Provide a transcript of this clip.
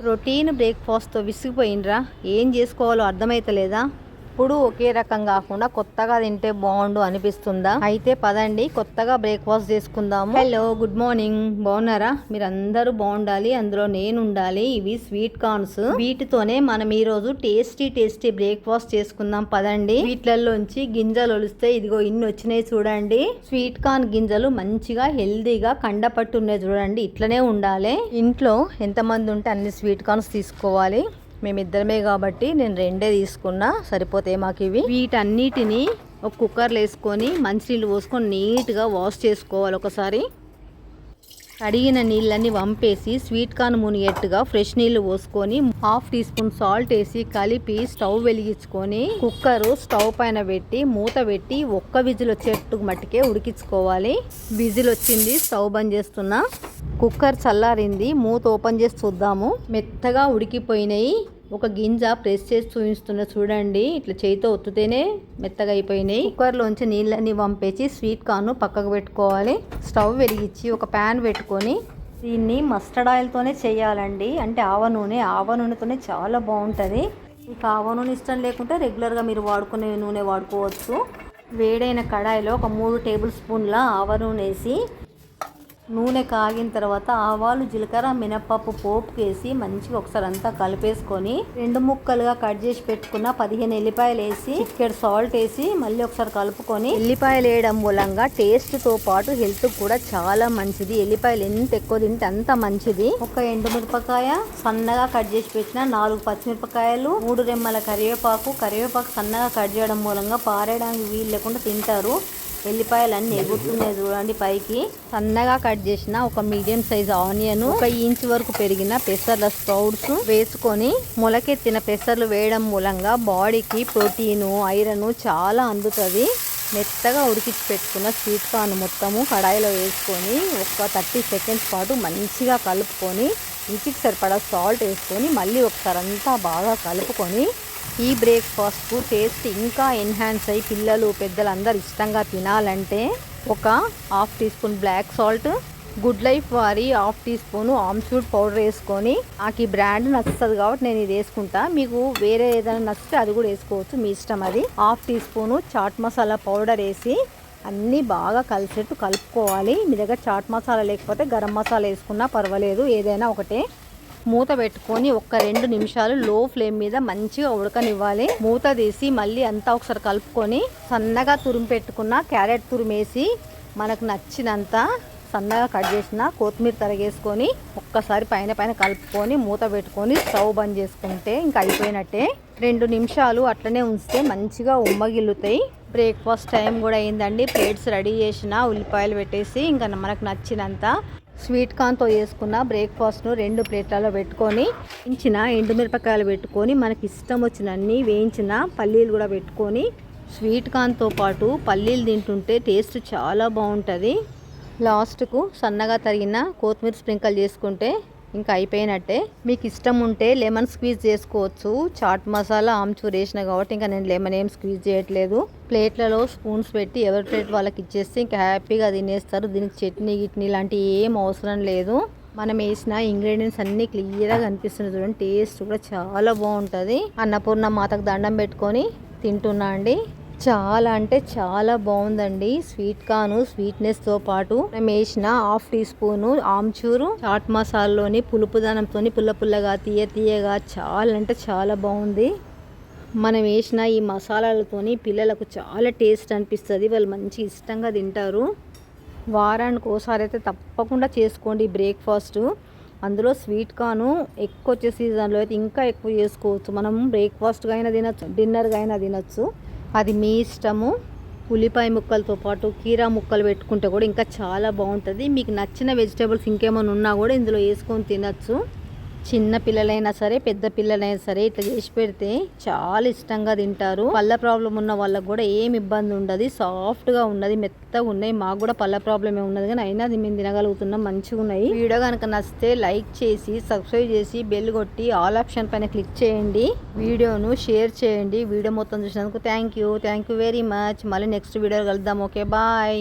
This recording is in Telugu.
రొటీన్ బ్రేక్ఫాస్ట్తో విసిగిపోయినరా? ఏం చేసుకోవాలో అర్థమైతలేదా? ఎప్పుడు ఒకే రకం కాకుండా కొత్తగా తింటే బాగుండు అనిపిస్తుందా? అయితే పదండి కొత్తగా బ్రేక్ఫాస్ట్ చేసుకుందాము. Hello, good morning. బాగున్నారా? మీరు అందరూ బాగుండాలి, అందులో నేను ఉండాలి. ఇవి స్వీట్ కార్న్స్. వీటితోనే మనం ఈ రోజు టేస్టీ బ్రేక్ఫాస్ట్ చేసుకుందాం. పదండి. వీటిలలోంచి గింజలు ఒలిస్తే ఇదిగో ఇన్ని వచ్చినాయి చూడండి. స్వీట్ కార్న్ గింజలు మంచిగా హెల్దీగా కండపట్టున్నాయి చూడండి. ఇట్లనే ఉండాలి. ఇంట్లో ఎంతమంది ఉంటే అన్ని స్వీట్ కార్న్స్ తీసుకోవాలి. మేమిద్దరమే కాబట్టి నేను 2 తీసుకున్నా, సరిపోతాయి మాకు ఇవి. వీటన్నిటిని ఒక కుక్కర్లో వేసుకొని మంచినీళ్ళు పోసుకొని నీట్గా వాష్ చేసుకోవాలి. ఒకసారి కడిగిన నీళ్ళన్నీ వంపేసి స్వీట్ కార్న్ మునిగేట్టుగా ఫ్రెష్ నీళ్లు పోసుకొని 1/2 టీ స్పూన్ సాల్ట్ వేసి కలిపి స్టవ్ వెలిగించుకొని కుక్కరు స్టవ్ పైన పెట్టి మూత పెట్టి ఒక్క విజిల్ వచ్చేట్టు మట్టికే ఉడికించుకోవాలి. విజిల్ వచ్చింది, స్టవ్ బంద్ చేస్తున్నా. కుక్కర్ చల్లారింది, మూత ఓపెన్ చేసి చూద్దాము. మెత్తగా ఉడికిపోయినాయి. ఒక గింజ ప్రెస్ చేసి చూపిస్తున్నా చూడండి. ఇట్లా చేయితో ఒత్తుతేనే మెత్తగా అయిపోయినాయి. కుక్కర్లోంచి నీళ్ళని వంపేసి స్వీట్ కార్న్ పక్కకు పెట్టుకోవాలి. స్టవ్ వెలిగించి ఒక ప్యాన్ పెట్టుకొని దీన్ని మస్టర్డ్ ఆయిల్తోనే చేయాలండి. అంటే ఆవ నూనెతోనే చాలా బాగుంటుంది. మీకు ఆవ నూనె ఇష్టం లేకుంటే రెగ్యులర్గా మీరు వాడుకునే నూనె వాడుకోవచ్చు. వేడైన కడాయిలో ఒక 3 టేబుల్ స్పూన్ల ఆవ నూనె వేసి నూనె కాగిన తర్వాత ఆవాలు, జీలకర్ర, మినపప్పు పోపుకి వేసి మంచిగా ఒకసారి అంతా కలిపేసుకొని 2 ముక్కలుగా కట్ చేసి పెట్టుకున్న 15 ఎల్లిపాయలు వేసి చిటికెడు సాల్ట్ వేసి మళ్ళీ ఒకసారి కలుపుకొని, ఎల్లిపాయలు వేయడం మూలంగా టేస్ట్తో పాటు హెల్త్ కూడా చాలా మంచిది. ఎల్లిపాయలు ఎంత ఎక్కువ తింటే అంత మంచిది. ఒక ఎండుమిరపకాయ సన్నగా కట్ చేసి పెట్టిన 4 పచ్చిమిరపకాయలు, 3 రెమ్మల కరివేపాకు సన్నగా కట్ చేయడం మూలంగా పారేయడానికి వీలు లేకుండా తింటారు. ఎల్లిపాయలు అన్నీ ఎగురుతున్నాయి చూడండి పైకి. సన్నగా కట్ చేసిన ఒక మీడియం సైజ్ ఆనియన్, 1 ఇంచ్ వరకు పెరిగిన పెసర్ల స్ప్రౌట్స్ వేసుకొని మొలకెత్తిన పెసర్లు వేయడం మూలంగా బాడీకి ప్రోటీను, ఐరన్ చాలా అందుతుంది. మెత్తగా ఉడికించి పెట్టుకున్న స్వీట్ కార్న్ మొత్తము కడాయిలో వేసుకొని ఒక 30 సెకండ్స్ పాటు మంచిగా కలుపుకొని రుచికి సరిపడా సాల్ట్ వేసుకొని మళ్ళీ ఒకసారి అంతా బాగా కలుపుకొని ఈ బ్రేక్ఫాస్ట్కు టేస్ట్ ఇంకా ఎన్హాన్స్ అయ్యి పిల్లలు పెద్దలు అందరు ఇష్టంగా తినాలంటే ఒక 1/2 teaspoon black salt, Good Life వారి 1/2 టీ స్పూన్ ఆమ్చూర్ పౌడర్ వేసుకొని, నాకు ఈ బ్రాండ్ నచ్చుతుంది కాబట్టి నేను ఇది వేసుకుంటా. మీకు వేరే ఏదైనా నచ్చితే అది కూడా వేసుకోవచ్చు, మీ ఇష్టం అది. 1/2 teaspoon chaat masala powder వేసి అన్నీ బాగా కలిసేట్టు కలుపుకోవాలి. మీ దగ్గర చాట్ మసాలా లేకపోతే గరం మసాలా వేసుకున్నా పర్వాలేదు, ఏదైనా ఒకటే. మూత పెట్టుకొని ఒక 2 నిమిషాలు లో ఫ్లేమ్ మీద మంచిగా ఉడకనివ్వాలి. మూత తీసి మళ్ళీ అంతా ఒకసారి కలుపుకొని సన్నగా తురిమి పెట్టుకున్న క్యారెట్ తురిమేసి మనకు నచ్చినంత సన్నగా కట్ చేసిన కొత్తిమీర తరిగేసుకొని ఒక్కసారి పైన కలుపుకొని మూత పెట్టుకొని స్టవ్ బంద్ చేసుకుంటే ఇంకా అయిపోయినట్టే. 2 నిమిషాలు అట్లనే ఉంచితే మంచిగా ఉమ్మగిల్లుతాయి. బ్రేక్ఫాస్ట్ టైం కూడా అయిందండి. ప్లేట్స్ రెడీ చేసిన ఉల్లిపాయలు పెట్టేసి ఇంకా మనకు నచ్చినంత స్వీట్ కార్న్తో చేసుకున్న బ్రేక్ఫాస్ట్ను 2 ప్లేట్లలో పెట్టుకొని వేయించిన ఎండుమిరపకాయలు పెట్టుకొని మనకి ఇష్టం వచ్చిన అన్ని వేయించిన పల్లీలు కూడా పెట్టుకొని స్వీట్ కార్న్తో పాటు పల్లీలు తింటుంటే టేస్ట్ చాలా బాగుంటుంది. లాస్ట్కు సన్నగా తరిగిన కొత్తిమీర స్ప్రింకల్ చేసుకుంటే ఇంకా అయిపోయినట్టే. మీకు ఇష్టం ఉంటే లెమన్ స్క్వీజ్ చేసుకోవచ్చు. చాట్ మసాలా ఆమ్చూర్ వేసిన కాబట్టి ఇంకా నేను లెమన్ ఏం స్క్వీజ్ చేయట్లేదు. ప్లేట్లలో స్పూన్స్ పెట్టి ఎవరి ప్లేట్ వాళ్ళకి ఇచ్చేస్తే ఇంకా హ్యాపీగా తినేస్తారు. దీనికి చట్నీ గిట్నీ లాంటివి ఏం అవసరం లేదు. మనం వేసిన ఇంగ్రీడియంట్స్ అన్నీ క్లియర్గా కనిపిస్తుంది చూడండి. టేస్ట్ కూడా చాలా బాగుంటుంది. అన్నపూర్ణ మాతకు దండం పెట్టుకొని తింటున్నా అండి. చాలా అంటే చాలా బాగుందండి. స్వీట్ కార్న్ స్వీట్నెస్తో పాటు మనం వేసిన 1/2 టీ స్పూను ఆమ్చూరు చాట్ మసాలాలోని పులుపుదనంతో పుల్లగా తీయగా చాలా అంటే చాలా బాగుంది. మనం వేసిన ఈ మసాలాలతోని పిల్లలకు చాలా టేస్ట్ అనిపిస్తుంది. వాళ్ళు మంచి ఇష్టంగా తింటారు. వారానికి ఒకసారి అయితే తప్పకుండా చేసుకోండి బ్రేక్ఫాస్ట్. అందులో స్వీట్ కార్న్ ఎక్కువ వచ్చే సీజన్లో అయితే ఇంకా ఎక్కువ చేసుకోవచ్చు. మనం బ్రేక్ఫాస్ట్గా అయినా తినచ్చు, డిన్నర్గా అయినా తినచ్చు, అది మీ ఇష్టము. ఉల్లిపాయ ముక్కలతో పాటు కీరా ముక్కలు పెట్టుకుంటే కూడా ఇంకా చాలా బాగుంటుంది. మీకు నచ్చిన వెజిటేబుల్స్ ఇంకేమైనా ఉన్నా కూడా ఇందులో వేసుకొని తినచ్చు. చిన్న పిల్లలైనా సరే పెద్ద పిల్లలైనా సరే ఇట్లా చేసి పెడితే చాలా ఇష్టంగా తింటారు. పళ్ళ ప్రాబ్లం ఉన్న వాళ్ళకు కూడా ఏం ఇబ్బంది ఉండదు. సాఫ్ట్గా ఉన్నది, మెత్తగా ఉన్నాయి. మాకు కూడా పళ్ళ ప్రాబ్లమే ఉన్నది కానీ అయినా అది మేము తినగలుగుతున్నాం, మంచిగా ఉన్నాయి. వీడియో కనుక నచ్చితే లైక్ చేసి సబ్స్క్రైబ్ చేసి బెల్ కొట్టి ఆల్ ఆప్షన్ పైన క్లిక్ చేయండి. వీడియోను షేర్ చేయండి. వీడియో మొత్తం చూసినందుకు థ్యాంక్ యూ వెరీ మచ్. మళ్ళీ నెక్స్ట్ వీడియో కలుద్దాం. Okay, bye.